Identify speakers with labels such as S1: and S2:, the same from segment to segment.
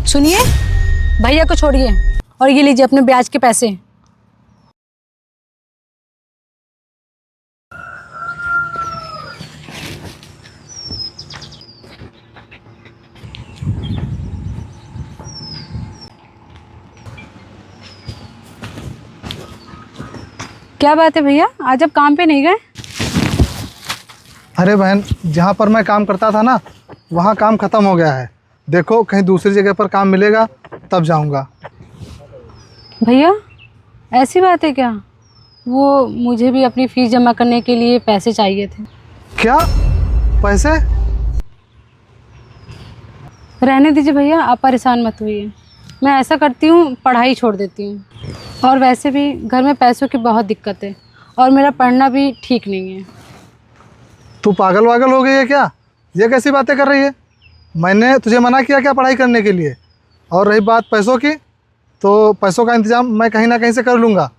S1: सुनिए, भैया को छोड़िए और ये लीजिए अपने ब्याज के पैसे। क्या बात है भैया, आज आप काम पे नहीं गए?
S2: अरे बहन, जहाँ पर मैं काम करता था ना, वहाँ काम ख़त्म हो गया है। देखो कहीं दूसरी जगह पर काम मिलेगा तब जाऊँगा।
S1: भैया ऐसी बात है क्या? वो मुझे भी अपनी फ़ीस जमा करने के लिए पैसे चाहिए थे।
S2: क्या पैसे?
S1: रहने दीजिए भैया, आप परेशान मत होइए। मैं ऐसा करती हूँ, पढ़ाई छोड़ देती हूँ। और वैसे भी घर में पैसों की बहुत दिक्कत है और मेरा पढ़ना भी ठीक नहीं है।
S2: तू पागल वागल हो गई है क्या? ये कैसी बातें कर रही है? मैंने तुझे मना किया क्या पढ़ाई करने के लिए? और रही बात पैसों की, तो पैसों का इंतज़ाम मैं कहीं ना कहीं से कर लूँगा।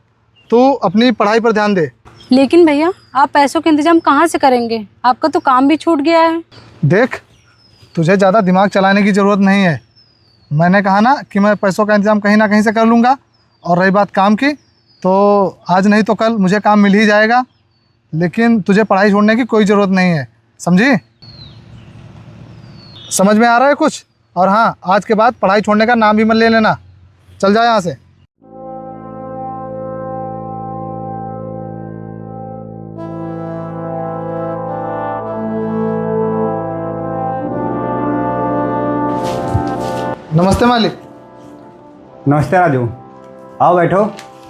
S2: तू अपनी पढ़ाई पर ध्यान दे।
S1: लेकिन भैया आप पैसों का इंतज़ाम कहाँ से करेंगे? आपका तो काम भी छूट गया है।
S2: देख, तुझे ज़्यादा दिमाग चलाने की ज़रूरत नहीं है। मैंने कहा ना कि मैं पैसों का इंतज़ाम कहीं ना कहीं से कर लूँगा। और रही बात काम की, तो आज नहीं तो कल मुझे काम मिल ही जाएगा। लेकिन तुझे पढ़ाई छोड़ने की कोई ज़रूरत नहीं है, समझी? समझ में आ रहा है कुछ? और हाँ, आज के बाद पढ़ाई छोड़ने का नाम भी मत ले लेना। चल जा यहाँ से। नमस्ते मालिक।
S3: नमस्ते राजू, आओ बैठो।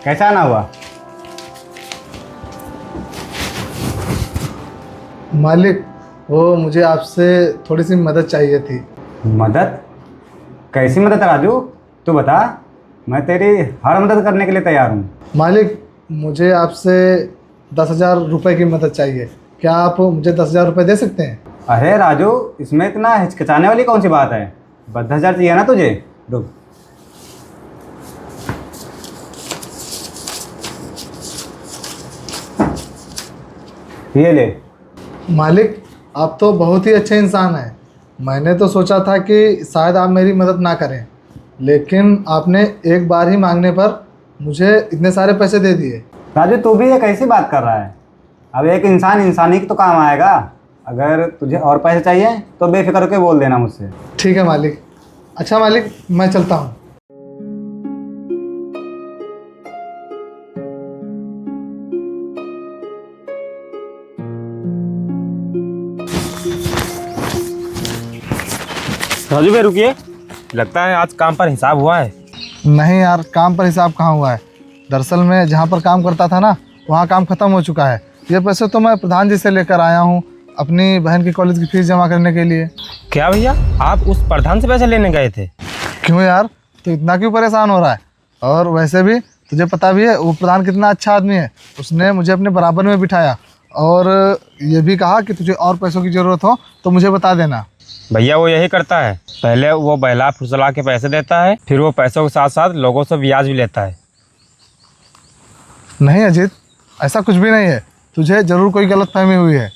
S3: कैसा आना हुआ?
S2: मालिक, वो मुझे आपसे थोड़ी सी मदद चाहिए थी।
S3: मदद? कैसी मदद है राजू? तू बता, मैं तेरी हर मदद करने के लिए तैयार हूँ।
S2: मालिक, मुझे आपसे 10,000 रुपये की मदद चाहिए। क्या आप मुझे 10,000 रुपये दे सकते हैं?
S3: अरे राजू, इसमें इतना हिचकिचाने वाली कौन सी बात है? 10,000 चाहिए ना तुझे? रुक। ये ले।
S2: मालिक, आप तो बहुत ही अच्छे इंसान हैं। मैंने तो सोचा था कि शायद आप मेरी मदद ना करें, लेकिन आपने एक बार ही मांगने पर मुझे इतने सारे पैसे दे दिए।
S3: राजू, तू भी ये कैसी बात कर रहा है? अब एक इंसान इंसानी की तो काम आएगा। अगर तुझे और पैसे चाहिए तो बेफिक्र होकर बोल देना मुझसे।
S2: ठीक है मालिक। अच्छा मालिक, मैं चलता हूँ।
S4: राजू भाई रुकिए, लगता है आज काम पर हिसाब हुआ है।
S2: नहीं यार, काम पर हिसाब कहाँ हुआ है। दरअसल मैं जहाँ पर काम करता था ना, वहाँ काम ख़त्म हो चुका है। ये पैसे तो मैं प्रधान जी से लेकर आया हूँ अपनी बहन की कॉलेज की फ़ीस जमा करने के लिए।
S4: क्या भैया, आप उस प्रधान से पैसे लेने गए थे?
S2: क्यों यार, तो इतना क्यों परेशान हो रहा है? और वैसे भी तुझे पता भी है वो प्रधान कितना अच्छा आदमी है। उसने मुझे अपने बराबर में बिठाया और ये भी कहा कि तुझे और पैसों की ज़रूरत हो तो मुझे बता देना।
S4: भैया वो यही करता है, पहले वो बहला फुसला के पैसे देता है, फिर वो पैसों के साथ साथ लोगों से ब्याज भी लेता है।
S2: नहीं अजीत, ऐसा कुछ भी नहीं है। तुझे ज़रूर कोई गलतफहमी हुई है।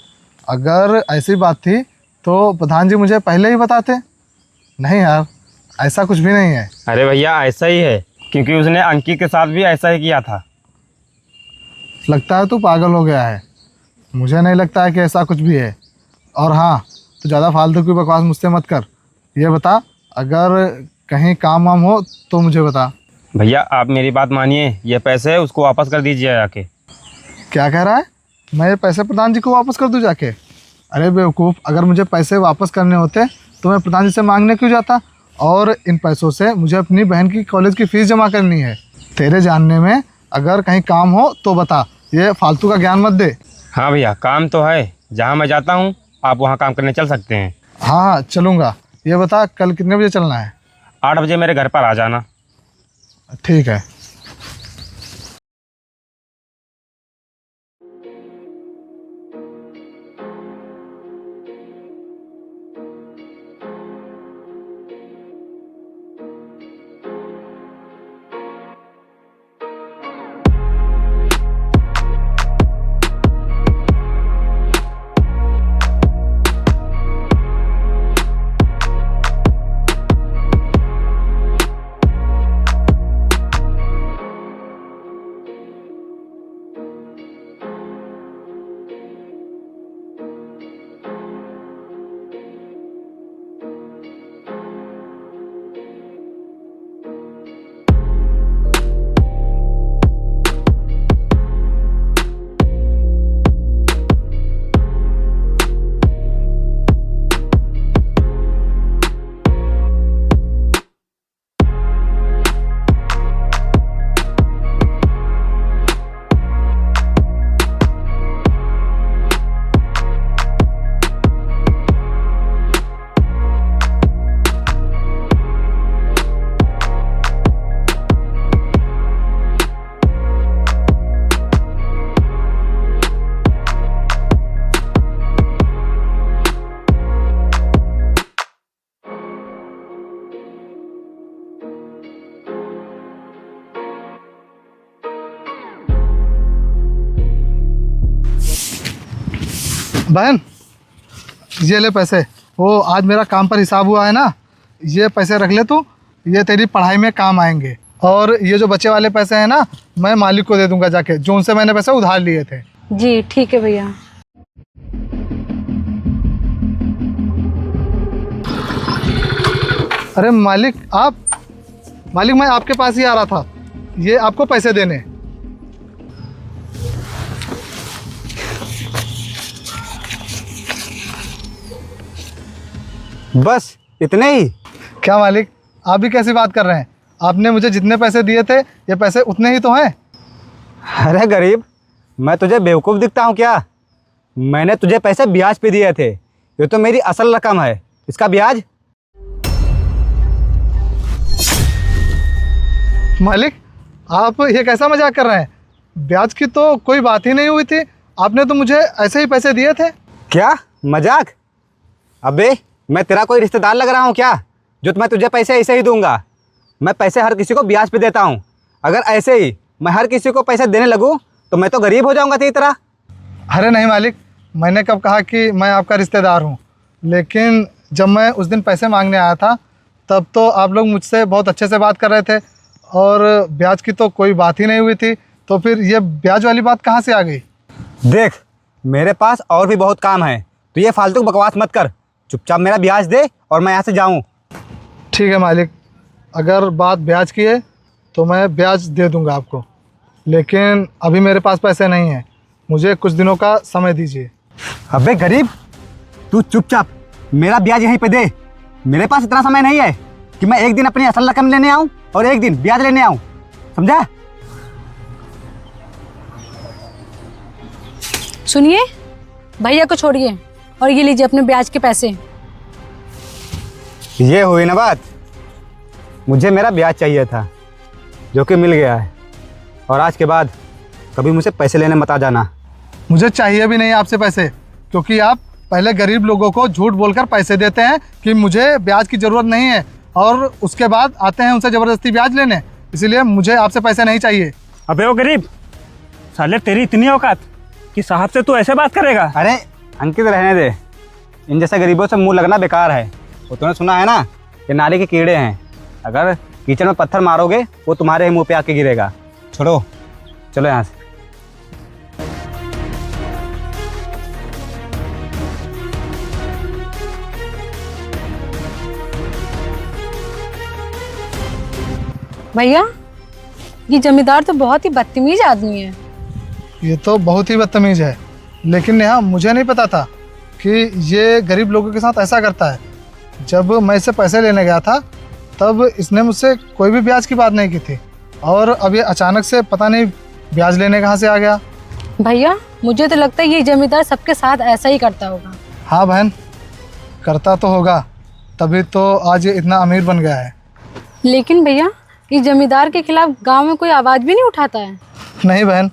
S2: अगर ऐसी बात थी तो प्रधान जी मुझे पहले ही बताते। नहीं यार, ऐसा कुछ भी नहीं है।
S4: अरे भैया ऐसा ही है, क्योंकि उसने अंकित के साथ भी ऐसा ही किया था।
S2: लगता है तू पागल हो गया है। मुझे नहीं लगता है कि ऐसा कुछ भी है। और हाँ, तू ज़्यादा फालतू की बकवास मुझसे मत कर। ये बता, अगर कहीं काम वाम हो तो मुझे बता।
S4: भैया आप मेरी बात मानिए, ये पैसे उसको वापस कर दीजिए जाके।
S2: क्या कह रहा है? मैं ये पैसे प्रधान जी को वापस कर दूँ जाके? अरे बेवकूफ़, अगर मुझे पैसे वापस करने होते तो मैं प्रधान जी से मांगने क्यों जाता? और इन पैसों से मुझे अपनी बहन की कॉलेज की फ़ीस जमा करनी है। तेरे जानने में अगर कहीं काम हो तो बता, ये फालतू का ज्ञान मत दे।
S4: हाँ भैया, काम तो है, जहाँ मैं जाता हूँ आप वहाँ काम करने चल सकते हैं।
S2: हाँ चलूँगा। ये बता, कल कितने बजे चलना है?
S4: 8 बजे मेरे घर पर आ जाना।
S2: ठीक है। बहन, ये ले पैसे। वो आज मेरा काम पर हिसाब हुआ है ना, ये पैसे रख ले तू, ये तेरी पढ़ाई में काम आएंगे। और ये जो बचे वाले पैसे हैं ना, मैं मालिक को दे दूंगा जाके, जो उनसे मैंने पैसे उधार लिए थे।
S1: जी ठीक है भैया।
S2: अरे मालिक, मालिक मैं आपके पास ही आ रहा था, ये आपको पैसे देने।
S3: बस इतने ही?
S2: क्या मालिक, आप भी कैसी बात कर रहे हैं? आपने मुझे जितने पैसे दिए थे, ये पैसे उतने ही तो हैं।
S3: अरे गरीब, मैं तुझे बेवकूफ़ दिखता हूँ क्या? मैंने तुझे पैसे ब्याज पे दिए थे, ये तो मेरी असल रकम है, इसका ब्याज।
S2: मालिक, आप ये कैसा मजाक कर रहे हैं? ब्याज की तो कोई बात ही नहीं हुई थी, आपने तो मुझे ऐसे ही पैसे दिए थे।
S3: क्या मजाक? अबे मैं तेरा कोई रिश्तेदार लग रहा हूँ क्या, जो मैं तुझे पैसे ऐसे ही दूंगा? मैं पैसे हर किसी को ब्याज पे देता हूँ। अगर ऐसे ही मैं हर किसी को पैसे देने लगूँ तो मैं तो गरीब हो जाऊँगा तेरी तरह।
S2: अरे नहीं मालिक, मैंने कब कहा कि मैं आपका रिश्तेदार हूँ? लेकिन जब मैं उस दिन पैसे मांगने आया था, तब तो आप लोग मुझसे बहुत अच्छे से बात कर रहे थे और ब्याज की तो कोई बात ही नहीं हुई थी, तो फिर ये ब्याज वाली बात कहाँ से आ गई?
S3: देख, मेरे पास और भी बहुत काम है, तो ये फालतू बकवास मत कर, चुपचाप मेरा ब्याज दे और मैं यहाँ से जाऊँ।
S2: ठीक है मालिक, अगर बात ब्याज की है तो मैं ब्याज दे दूंगा आपको, लेकिन अभी मेरे पास पैसे नहीं हैं, मुझे कुछ दिनों का समय दीजिए।
S3: अबे गरीब, तू चुपचाप मेरा ब्याज यहीं पे दे। मेरे पास इतना समय नहीं है कि मैं एक दिन अपनी असल रकम लेने आऊँ और एक दिन ब्याज लेने आऊँ, समझा?
S1: सुनिए, भैया को छोड़िए और ये लीजिए अपने ब्याज के पैसे।
S3: ये हुई ना बात। मुझे मेरा ब्याज चाहिए था, जो कि मिल गया है, और आज के बाद कभी मुझसे पैसे लेने मत आ जाना।
S2: मुझे चाहिए भी नहीं आपसे पैसे, क्योंकि आप पहले गरीब लोगों को झूठ बोलकर पैसे देते हैं कि मुझे ब्याज की ज़रूरत नहीं है, और उसके बाद आते हैं उनसे ज़बरदस्ती ब्याज लेने। इसीलिए मुझे आपसे पैसे नहीं चाहिए।
S5: अबे ओ गरीब, साले तेरी इतनी औकात कि साहब से तू ऐसे बात करेगा?
S3: अरे अंकित, रहने दे, इन जैसे गरीबों से मुंह लगना बेकार है। वो तूने सुना है ना, ये नाले के कीड़े हैं, अगर कीचड़ में पत्थर मारोगे वो तुम्हारे ही मुंह पे आके गिरेगा। छोड़ो, चलो यहाँ से।
S1: भैया, ये जमींदार तो बहुत ही बदतमीज आदमी है।
S2: ये तो बहुत ही बदतमीज़ है, लेकिन नेहा, मुझे नहीं पता था कि ये गरीब लोगों के साथ ऐसा करता है। जब मैं इससे पैसे लेने गया था, तब इसने मुझसे कोई भी ब्याज की बात नहीं की थी, और अब ये अचानक से पता नहीं ब्याज लेने कहाँ से आ गया।
S1: भैया, मुझे तो लगता है ये जमींदार सबके साथ ऐसा ही करता होगा।
S2: हाँ बहन, करता तो होगा, तभी तो आज ये इतना अमीर बन गया है।
S1: लेकिन भैया, इस जमींदार के खिलाफ गांव में कोई आवाज़ भी नहीं उठाता है।
S2: नहीं बहन,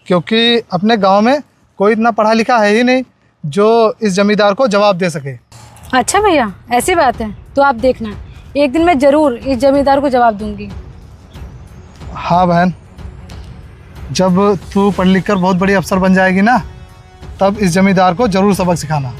S2: क्योंकि अपने गांव में कोई इतना पढ़ा लिखा है ही नहीं जो इस जमींदार को जवाब दे सके।
S1: अच्छा भैया, ऐसी बात है तो आप देखना, एक दिन मैं ज़रूर इस जमींदार को जवाब दूंगी।
S2: हाँ बहन, जब तू पढ़ लिख कर बहुत बड़ी अफसर बन जाएगी ना, तब इस जमींदार को ज़रूर सबक सिखाना।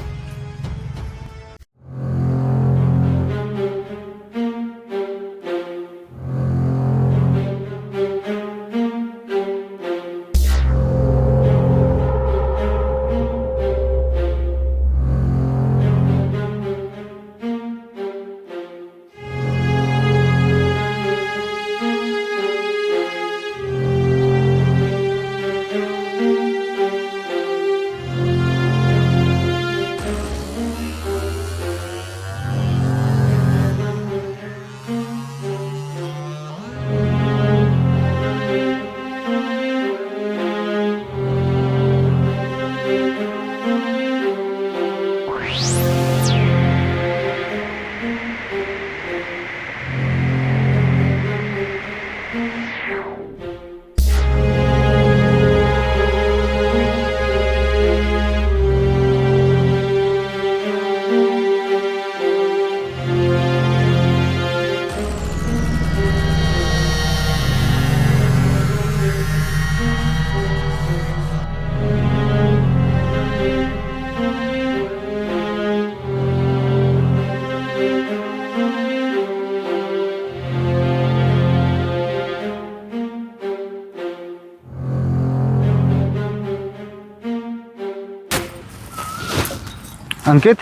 S3: अंकित,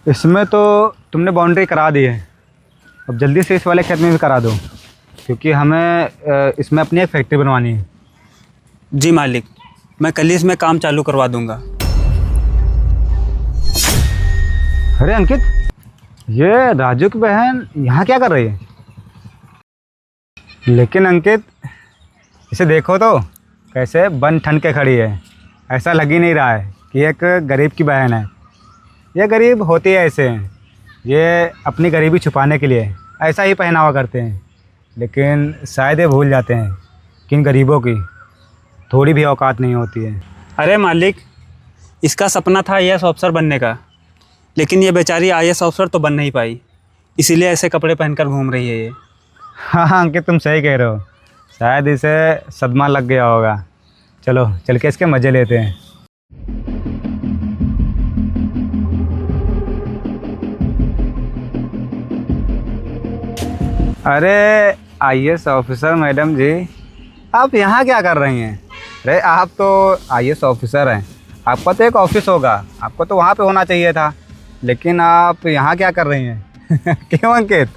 S3: इसमें तो तुमने बाउंड्री करा दी है, अब जल्दी से इस वाले खेत में भी करा दो, क्योंकि हमें इसमें अपनी एक फैक्ट्री बनवानी है।
S5: जी मालिक, मैं कल ही इसमें काम चालू करवा दूंगा।
S3: अरे अंकित, ये राजू की बहन यहाँ क्या कर रही है? लेकिन अंकित, इसे देखो तो कैसे बन ठन के खड़ी है। ऐसा लग ही नहीं रहा है कि एक गरीब की बहन है। ये गरीब होती है ऐसे, ये अपनी गरीबी छुपाने के लिए ऐसा ही पहनावा करते हैं, लेकिन शायद ये भूल जाते हैं कि इन गरीबों की थोड़ी भी औकात नहीं होती है।
S5: अरे मालिक, इसका सपना था IAS ऑफिसर बनने का, लेकिन ये बेचारी IAS ऑफिसर तो बन नहीं पाई, इसीलिए ऐसे कपड़े पहनकर घूम रही है ये।
S3: हाँ अंकित, तुम सही कह रहे हो, शायद इसे सदमा लग गया होगा। चलो चल के इसके मज़े लेते हैं। अरे IAS ऑफिसर मैडम जी, आप यहाँ क्या कर रही हैं? अरे आप तो IAS ऑफिसर हैं, आपका तो एक ऑफिस होगा, आपको तो वहाँ पे होना चाहिए था, लेकिन आप यहाँ क्या कर रही हैं? क्यों अंकित?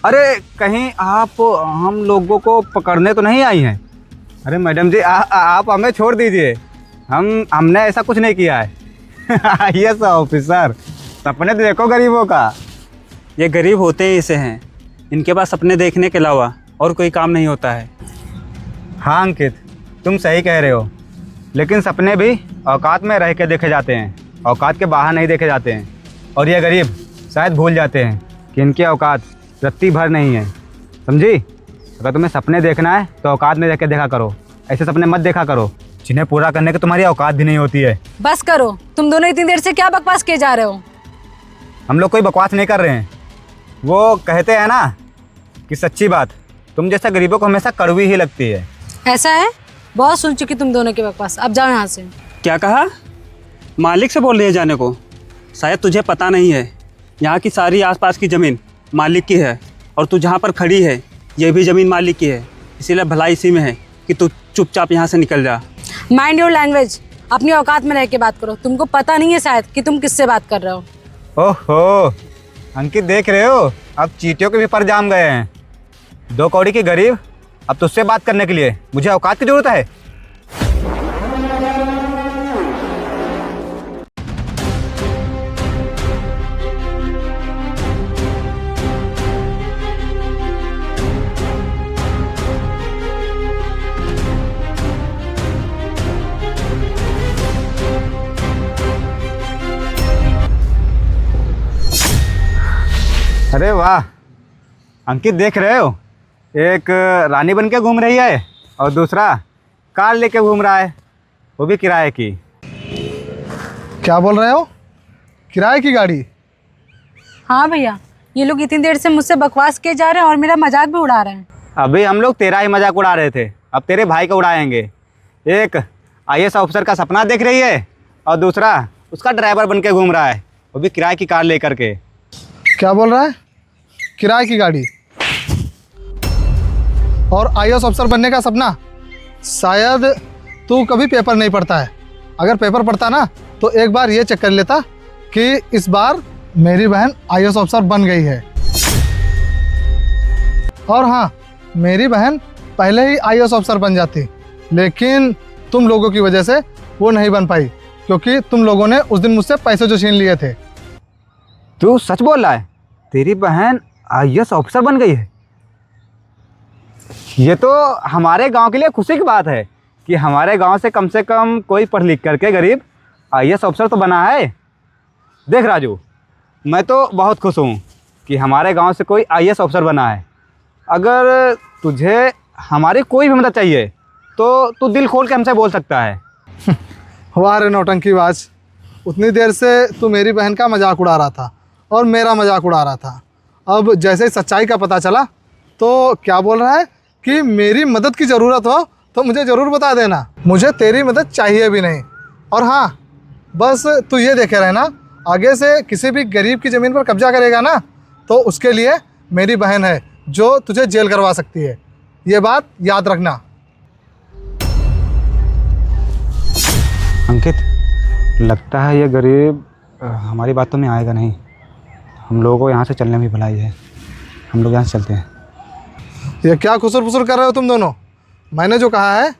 S3: अरे कहीं आप हम लोगों को पकड़ने तो नहीं आई हैं? अरे मैडम जी, आप हमें छोड़ दीजिए, हमने ऐसा कुछ नहीं किया है। IAS ऑफिसर, सपने तो देखो गरीबों का।
S5: ये गरीब होते ही इसे हैं, इनके पास सपने देखने के अलावा और कोई काम नहीं होता है।
S3: हाँ अंकित, तुम सही कह रहे हो, लेकिन सपने भी औकात में रह के देखे जाते हैं, औकात के बाहर नहीं देखे जाते हैं। और ये गरीब शायद भूल जाते हैं कि इनकी औकात रत्ती भर नहीं है, समझी? अगर तुम्हें सपने देखना है तो औकात में रह के देखा करो, ऐसे सपने मत देखा करो जिन्हें पूरा करने की तुम्हारी औकात भी नहीं होती है।
S1: बस करो, तुम दोनों इतनी देर से क्या बकवास किए जा रहे हो?
S3: हम लोग कोई बकवास नहीं कर रहे हैं, वो कहते हैं ना कि सच्ची बात तुम जैसा गरीबों को हमेशा कड़वी ही लगती है।
S1: ऐसा है? बहुत सुन चुकी तुम दोनों की बकवास, अब जाओ यहाँ से।
S5: क्या कहा? मालिक से बोल रही है जाने को? शायद तुझे पता नहीं है, यहाँ की सारी आसपास की ज़मीन मालिक की है, और तू जहाँ पर खड़ी है ये भी ज़मीन मालिक की है, इसीलिए भलाई इसी में है कि तू चुपचाप यहाँ से निकल जा।
S1: माइंड योर लैंग्वेज, अपनी औकात में रह के बात करो। तुमको पता नहीं है शायद कि तुम किससे बात कर रहे हो।
S3: ओहो अंकित, देख रहे हो, अब चींटियों के भी पर जाम गए हैं। 2 कौड़ी की गरीब, अब तुझसे बात करने के लिए मुझे औकात की ज़रूरत है? अरे वाह अंकित, देख रहे हो, एक रानी बन के घूम रही है और दूसरा कार लेके घूम रहा है, वो भी किराए की।
S2: क्या बोल रहे हो? किराए की गाड़ी?
S1: हाँ भैया, ये लोग इतनी देर से मुझसे बकवास किए जा रहे हैं और मेरा मजाक भी उड़ा रहे हैं।
S3: अभी हम लोग तेरा ही मजाक उड़ा रहे थे, अब तेरे भाई का उड़ाएंगे। एक IAS ऑफिसर का सपना देख रही है और दूसरा उसका ड्राइवर बन के घूम रहा है, वो भी किराए की कार लेकर के।
S2: क्या बोल रहा है? किराए की गाड़ी और IAS ऑफिसर बनने का सपना? शायद तू कभी पेपर नहीं पढ़ता है। अगर पेपर पढ़ता ना तो एक बार ये चेक कर लेता कि इस बार मेरी बहन IAS ऑफिसर बन गई है। और हाँ, मेरी बहन पहले ही IAS ऑफिसर बन जाती, लेकिन तुम लोगों की वजह से वो नहीं बन पाई, क्योंकि तुम लोगों ने उस दिन मुझसे पैसे जो छीन लिए थे।
S3: तू सच बोल रहा है? तेरी बहन IAS ऑफिसर बन गई है? ये तो हमारे गांव के लिए खुशी की बात है कि हमारे गांव से कम कोई पढ़ लिख करके गरीब IAS ऑफिसर तो बना है। देख राजू, मैं तो बहुत खुश हूँ कि हमारे गांव से कोई IAS ऑफिसर बना है। अगर तुझे हमारी कोई भी मदद चाहिए तो तू दिल खोल के हमसे बोल सकता है।
S2: वाह रे नौटंकीबाज, उतनी देर से तू मेरी बहन का मजाक उड़ा रहा था और मेरा मजाक उड़ा रहा था। अब जैसे ही सच्चाई का पता चला तो क्या बोल रहा है कि मेरी मदद की ज़रूरत हो तो मुझे ज़रूर बता देना। मुझे तेरी मदद चाहिए भी नहीं। और हाँ, बस तू ये देखे रहना, आगे से किसी भी गरीब की ज़मीन पर कब्जा करेगा ना तो उसके लिए मेरी बहन है जो तुझे जेल करवा सकती है। ये बात याद रखना।
S3: अंकित, लगता है ये गरीब हमारी बात तो में आएगा नहीं। हम लोगों को यहाँ से चलने में भी भलाई है। हम लोग यहाँ से चलते हैं।
S2: ये क्या खुसर फुसर कर रहे हो तुम दोनों? मैंने जो कहा है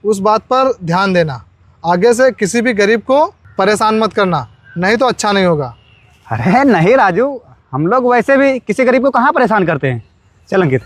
S2: उस बात पर ध्यान देना। आगे से किसी भी गरीब को परेशान मत करना, नहीं तो अच्छा नहीं होगा।
S3: अरे नहीं राजू, हम लोग वैसे भी किसी गरीब को कहाँ परेशान करते हैं। चल अंकित।